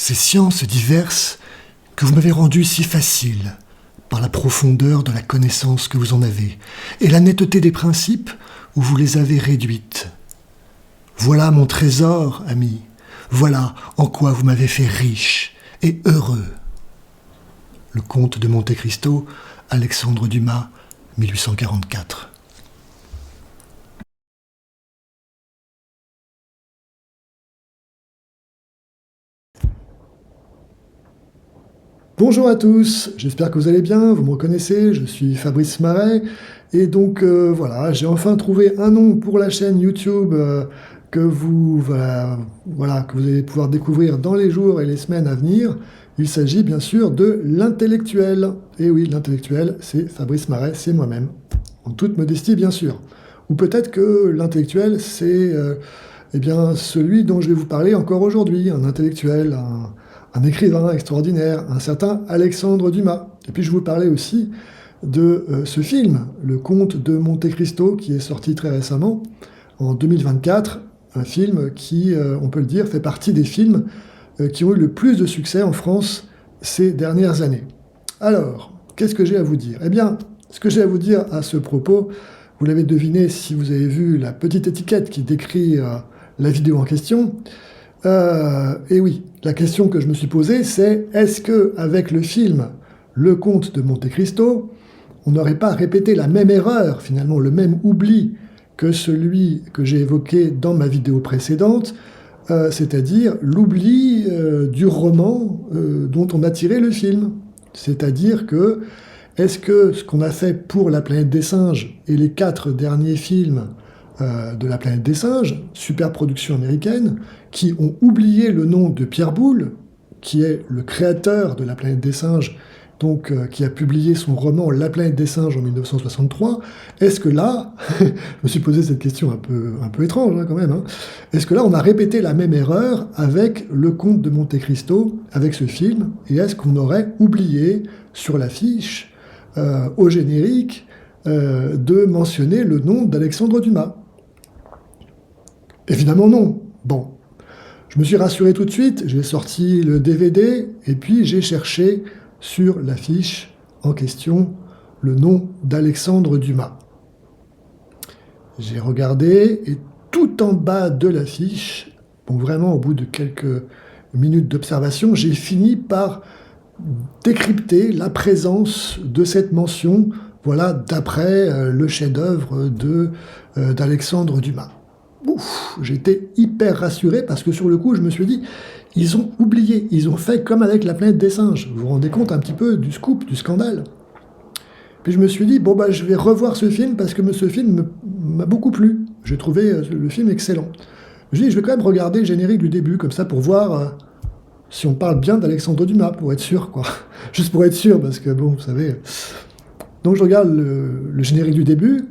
Ces sciences diverses que vous m'avez rendues si faciles par la profondeur de la connaissance que vous en avez et la netteté des principes où vous les avez réduites. Voilà mon trésor, ami. Voilà en quoi vous m'avez fait riche et heureux. Le comte de Monte Cristo, Alexandre Dumas, 1844. Bonjour à tous, j'espère que vous allez bien, vous me reconnaissez, je suis Fabrice Marais, et donc voilà, j'ai enfin trouvé un nom pour la chaîne YouTube que que vous allez pouvoir découvrir dans les jours et les semaines à venir. Il s'agit bien sûr de l'intellectuel. Et oui, l'intellectuel, c'est Fabrice Marais, c'est moi-même, en toute modestie bien sûr. Ou peut-être que l'intellectuel, c'est eh bien, celui dont je vais vous parler encore aujourd'hui, un intellectuel, un écrivain extraordinaire, un certain Alexandre Dumas. Et puis je vous parlais aussi de ce film, Le Comte de Monte Cristo, qui est sorti très récemment, en 2024, un film qui, on peut le dire, fait partie des films qui ont eu le plus de succès en France ces dernières années. Alors, qu'est-ce que j'ai à vous dire? Eh bien, ce que j'ai à vous dire à ce propos, vous l'avez deviné si vous avez vu la petite étiquette qui décrit la vidéo en question. Et oui, la question que je me suis posée, c'est est-ce que avec le film Le Comte de Monte Cristo, on n'aurait pas répété la même erreur, finalement le même oubli que celui que j'ai évoqué dans ma vidéo précédente, c'est-à-dire l'oubli du roman dont on a tiré le film. C'est-à-dire que est-ce que ce qu'on a fait pour La Planète des Singes et les 4 derniers films de La Planète des Singes, super production américaine, qui ont oublié le nom de Pierre Boulle, qui est le créateur de La Planète des Singes, donc qui a publié son roman La Planète des Singes en 1963, est-ce que là, je me suis posé cette question un peu étrange hein, quand même, hein, est-ce que là on a répété la même erreur avec Le Comte de Monte Cristo, avec ce film, et est-ce qu'on aurait oublié sur l'affiche, au générique, de mentionner le nom d'Alexandre Dumas? Évidemment non. Bon, je me suis rassuré tout de suite, j'ai sorti le DVD et puis j'ai cherché sur l'affiche en question le nom d'Alexandre Dumas. J'ai regardé et tout en bas de l'affiche, bon vraiment au bout de quelques minutes d'observation, j'ai fini par décrypter la présence de cette mention, voilà, d'après le chef-d'œuvre d'Alexandre Dumas. Ouf, j'étais hyper rassuré parce que sur le coup, je me suis dit, ils ont oublié, ils ont fait comme avec La Planète des Singes. Vous vous rendez compte un petit peu du scoop, du scandale? Puis je me suis dit, bon bah je vais revoir ce film parce que ce film m'a beaucoup plu. J'ai trouvé le film excellent. Je me dis, je vais quand même regarder le générique du début, comme ça pour voir si on parle bien d'Alexandre Dumas, pour être sûr, quoi. Juste pour être sûr, parce que bon, vous savez. Donc je regarde le générique du début.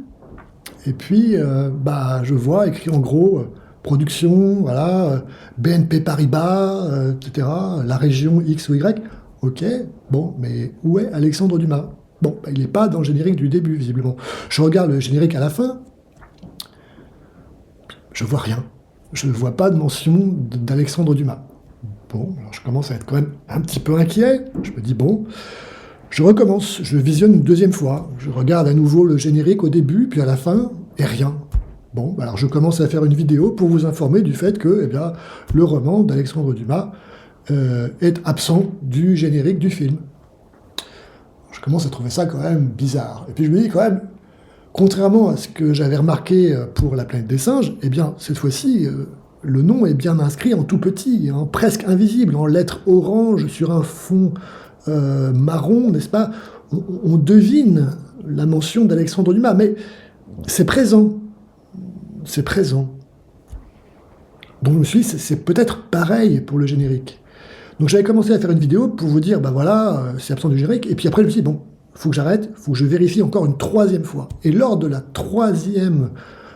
Et puis, je vois écrit en gros, production, voilà, BNP Paribas, etc., la région X ou Y. Ok, bon, mais où est Alexandre Dumas? Bon, il n'est pas dans le générique du début, visiblement. Je regarde le générique à la fin, je vois rien. Je ne vois pas de mention d'Alexandre Dumas. Bon, alors je commence à être quand même un petit peu inquiet. Je me dis, bon, je recommence, je visionne une deuxième fois. Je regarde à nouveau le générique au début, puis à la fin, et rien. Bon, alors je commence à faire une vidéo pour vous informer du fait que eh bien, le roman d'Alexandre Dumas est absent du générique du film. Je commence à trouver ça quand même bizarre. Et puis je me dis quand même, contrairement à ce que j'avais remarqué pour La Planète des Singes, eh bien, cette fois-ci, le nom est bien inscrit en tout petit, hein, presque invisible, en lettres orange sur un fond marron, n'est-ce pas? On devine la mention d'Alexandre Dumas, mais c'est présent. C'est présent. Donc je me suis dit, c'est peut-être pareil pour le générique. Donc j'avais commencé à faire une vidéo pour vous dire, ben voilà, c'est absent du générique, et puis après je me suis dit, bon, il faut que j'arrête, il faut que je vérifie encore une troisième fois. Et lors de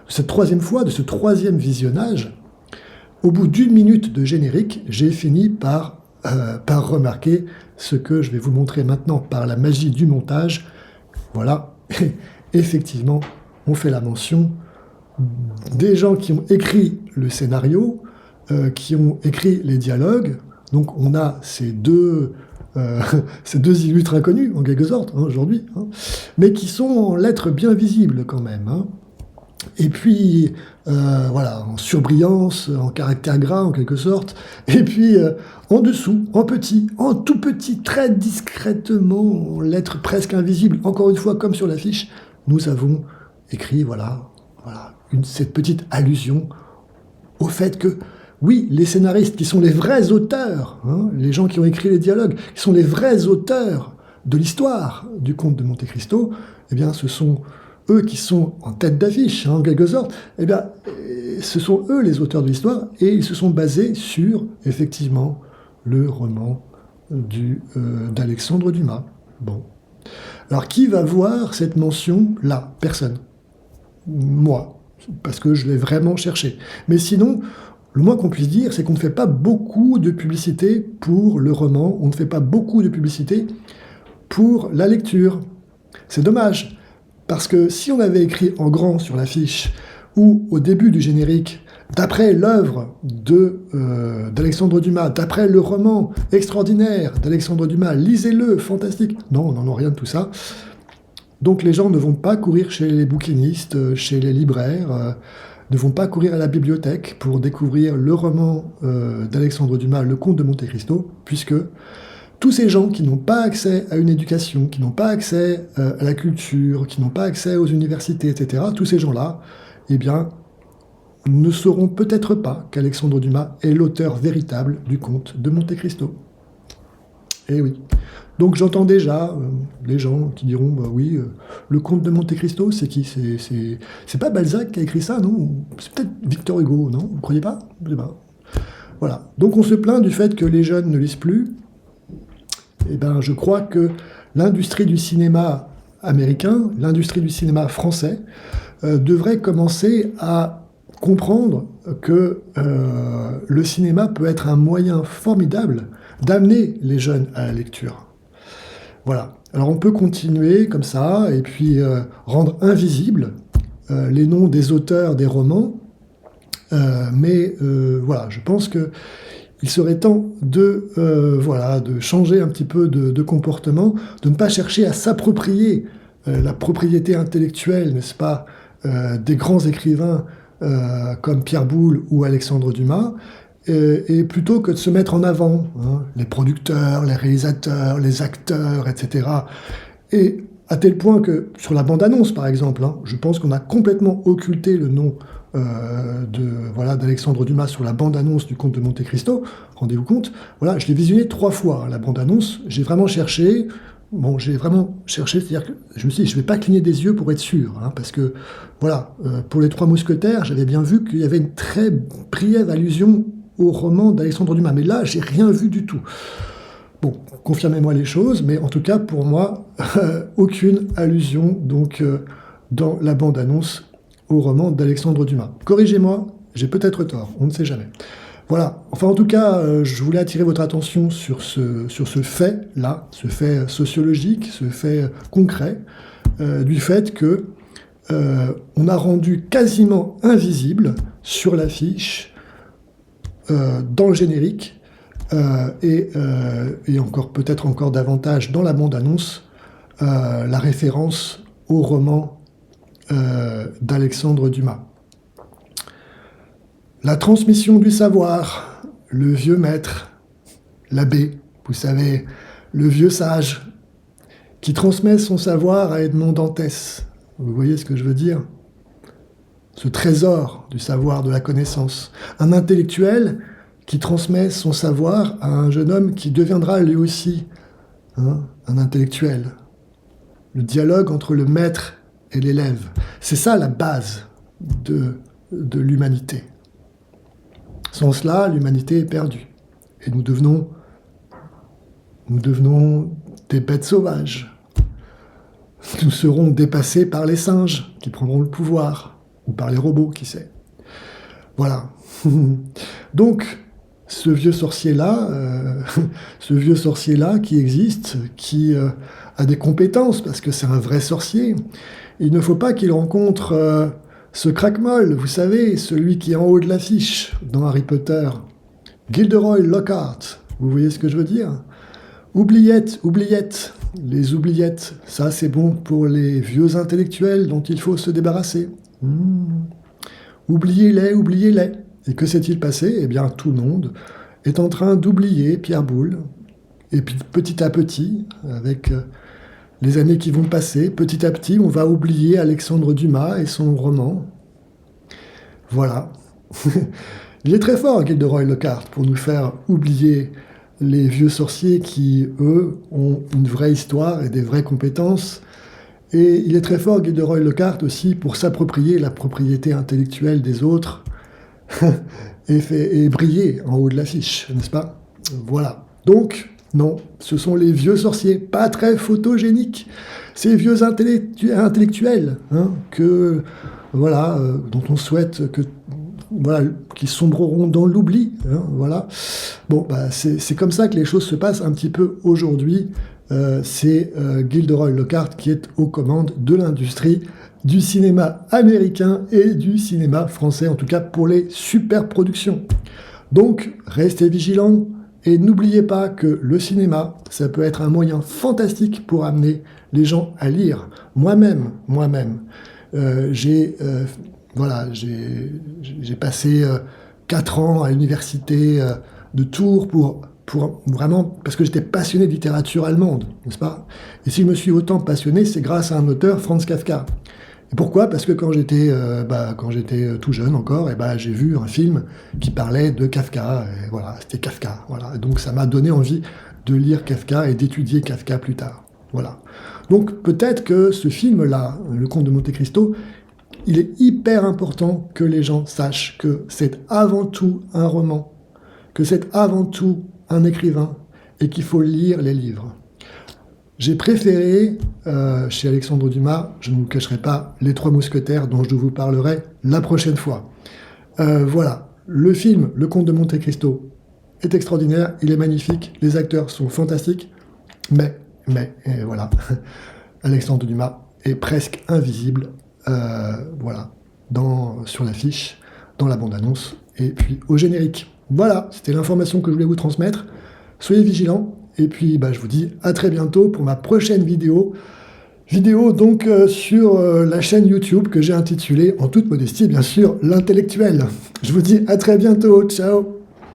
cette troisième fois, de ce troisième visionnage, au bout d'une minute de générique, j'ai fini par remarquer ce que je vais vous montrer maintenant par la magie du montage. Voilà, effectivement, on fait la mention des gens qui ont écrit le scénario, qui ont écrit les dialogues, Donc on a euh, ces deux illustres inconnus, en quelque sorte, hein, aujourd'hui, hein, mais qui sont en lettres bien visibles quand même, hein. Et puis, voilà, en surbrillance, en caractère gras en quelque sorte. Et puis, en dessous, en petit, en tout petit, très discrètement, en lettres presque invisibles, encore une fois, comme sur l'affiche, nous avons écrit, voilà, cette petite allusion au fait que, oui, les scénaristes, qui sont les vrais auteurs, hein, les gens qui ont écrit les dialogues, qui sont les vrais auteurs de l'histoire du comte de Monte Cristo, eh bien, ce sont eux qui sont en tête d'affiche, hein, en quelque sorte, eh bien, ce sont eux les auteurs de l'histoire, et ils se sont basés sur, effectivement, le roman d'Alexandre Dumas. Bon. Alors, qui va voir cette mention-là? Personne. Moi, parce que je l'ai vraiment cherché. Mais sinon, le moins qu'on puisse dire, c'est qu'on ne fait pas beaucoup de publicité pour le roman, on ne fait pas beaucoup de publicité pour la lecture. C'est dommage. Parce que si on avait écrit en grand sur l'affiche ou au début du générique, d'après l'œuvre d'Alexandre Dumas, d'après le roman extraordinaire d'Alexandre Dumas, lisez-le, fantastique. Non, on n'en a rien de tout ça. Donc les gens ne vont pas courir chez les bouquinistes, chez les libraires, ne vont pas courir à la bibliothèque pour découvrir le roman d'Alexandre Dumas, Le Comte de Monte Cristo, puisque tous ces gens qui n'ont pas accès à une éducation, qui n'ont pas accès à la culture, qui n'ont pas accès aux universités, etc., tous ces gens-là, eh bien, ne sauront peut-être pas qu'Alexandre Dumas est l'auteur véritable du Comte de Monte Cristo. Eh oui. Donc j'entends déjà les gens qui diront, bah oui, le Comte de Monte Cristo, c'est qui? C'est pas Balzac qui a écrit ça, non? C'est peut-être Victor Hugo, non? Vous ne croyez pas? Je sais pas. Voilà. Donc on se plaint du fait que les jeunes ne lisent plus. Eh ben, je crois que l'industrie du cinéma américain, l'industrie du cinéma français, devrait commencer à comprendre que le cinéma peut être un moyen formidable d'amener les jeunes à la lecture. Voilà. Alors on peut continuer comme ça et puis rendre invisibles les noms des auteurs des romans, mais voilà, je pense que il serait temps de changer un petit peu de comportement, de ne pas chercher à s'approprier la propriété intellectuelle, n'est-ce pas, des grands écrivains comme Pierre Boulle ou Alexandre Dumas, et plutôt que de se mettre en avant, hein, les producteurs, les réalisateurs, les acteurs, etc. Et à tel point que, sur la bande-annonce par exemple, hein, je pense qu'on a complètement occulté le nom d'Alexandre Dumas sur la bande-annonce du Comte de Monte Cristo. Rendez-vous compte, voilà, je l'ai visionné 3 fois, hein, la bande-annonce. J'ai vraiment cherché, c'est-à-dire que je me suis dit, je ne vais pas cligner des yeux pour être sûr, hein, parce que, voilà, pour les 3 mousquetaires, j'avais bien vu qu'il y avait une très briève allusion au roman d'Alexandre Dumas, mais là, j'ai rien vu du tout. Bon, confirmez-moi les choses, mais en tout cas, pour moi, aucune allusion, donc, dans la bande-annonce au roman d'Alexandre Dumas. Corrigez-moi, j'ai peut-être tort, on ne sait jamais. Voilà, enfin en tout cas, je voulais attirer votre attention sur ce fait-là, ce fait sociologique, ce fait concret, du fait que on a rendu quasiment invisible sur l'affiche, dans le générique, et encore peut-être encore davantage dans la bande-annonce, la référence au roman d'Alexandre Dumas. La transmission du savoir, le vieux maître, l'abbé, vous savez, le vieux sage, qui transmet son savoir à Edmond Dantès. Vous voyez ce que je veux dire? Ce trésor du savoir, de la connaissance. Un intellectuel qui transmet son savoir à un jeune homme qui deviendra lui aussi un intellectuel. Le dialogue entre le maître et l'élève. C'est ça la base de l'humanité. Sans cela, l'humanité est perdue. Et nous devenons des bêtes sauvages. Nous serons dépassés par les singes qui prendront le pouvoir, ou par les robots, qui sait. Voilà. Donc, ce vieux sorcier-là qui existe, qui a des compétences, parce que c'est un vrai sorcier, il ne faut pas qu'il rencontre ce craquemolle, vous savez, celui qui est en haut de l'affiche dans Harry Potter, Gilderoy Lockhart, Vous voyez ce que je veux dire? Oubliettes, oubliettes, les oubliettes, ça c'est bon pour les vieux intellectuels dont il faut se débarrasser. Oubliez-les, oubliez-les. Et que s'est-il passé? Eh bien, tout le monde est en train d'oublier Pierre Boulle. Et puis petit à petit, avec les années qui vont passer, petit à petit, on va oublier Alexandre Dumas et son roman. Voilà. Il est très fort, Gilderoy Lockhart, pour nous faire oublier les vieux sorciers qui, eux, ont une vraie histoire et des vraies compétences. Et il est très fort, Gilderoy Lockhart, aussi, pour s'approprier la propriété intellectuelle des autres et briller en haut de l'affiche, n'est-ce pas? Voilà. Donc, non, ce sont les vieux sorciers, pas très photogéniques, ces vieux intellectuels, hein, voilà, dont on souhaite que, voilà, qui sombreront dans l'oubli, hein, voilà. Bon, bah, c'est comme ça que les choses se passent un petit peu aujourd'hui. C'est Gilderoy Lockhart qui est aux commandes de l'industrie du cinéma américain et du cinéma français, en tout cas pour les super productions. Donc, restez vigilants et n'oubliez pas que le cinéma, ça peut être un moyen fantastique pour amener les gens à lire. Moi-même, voilà, j'ai passé 4 ans à l'université de Tours pour vraiment, parce que j'étais passionné de littérature allemande, n'est-ce pas? Et si je me suis autant passionné, c'est grâce à un auteur, Franz Kafka. Et pourquoi? Parce que quand j'étais tout jeune encore, j'ai vu un film qui parlait de Kafka. Et voilà, c'était Kafka. Voilà. Et donc ça m'a donné envie de lire Kafka et d'étudier Kafka plus tard. Voilà. Donc peut-être que ce film-là, Le Comte de Monte-Cristo, il est hyper important que les gens sachent que c'est avant tout un roman, que c'est avant tout un écrivain et qu'il faut lire les livres. J'ai préféré, chez Alexandre Dumas, je ne vous cacherai pas, Les Trois Mousquetaires, dont je vous parlerai la prochaine fois. Voilà, le film Le Comte de Monte-Cristo est extraordinaire, il est magnifique, les acteurs sont fantastiques, mais voilà, Alexandre Dumas est presque invisible, voilà, sur l'affiche, dans la bande-annonce, et puis au générique. Voilà, c'était l'information que je voulais vous transmettre. Soyez vigilants. Et puis, je vous dis à très bientôt pour ma prochaine vidéo. Vidéo donc sur la chaîne YouTube que j'ai intitulée, en toute modestie bien sûr, L'Intellectuel. Je vous dis à très bientôt. Ciao!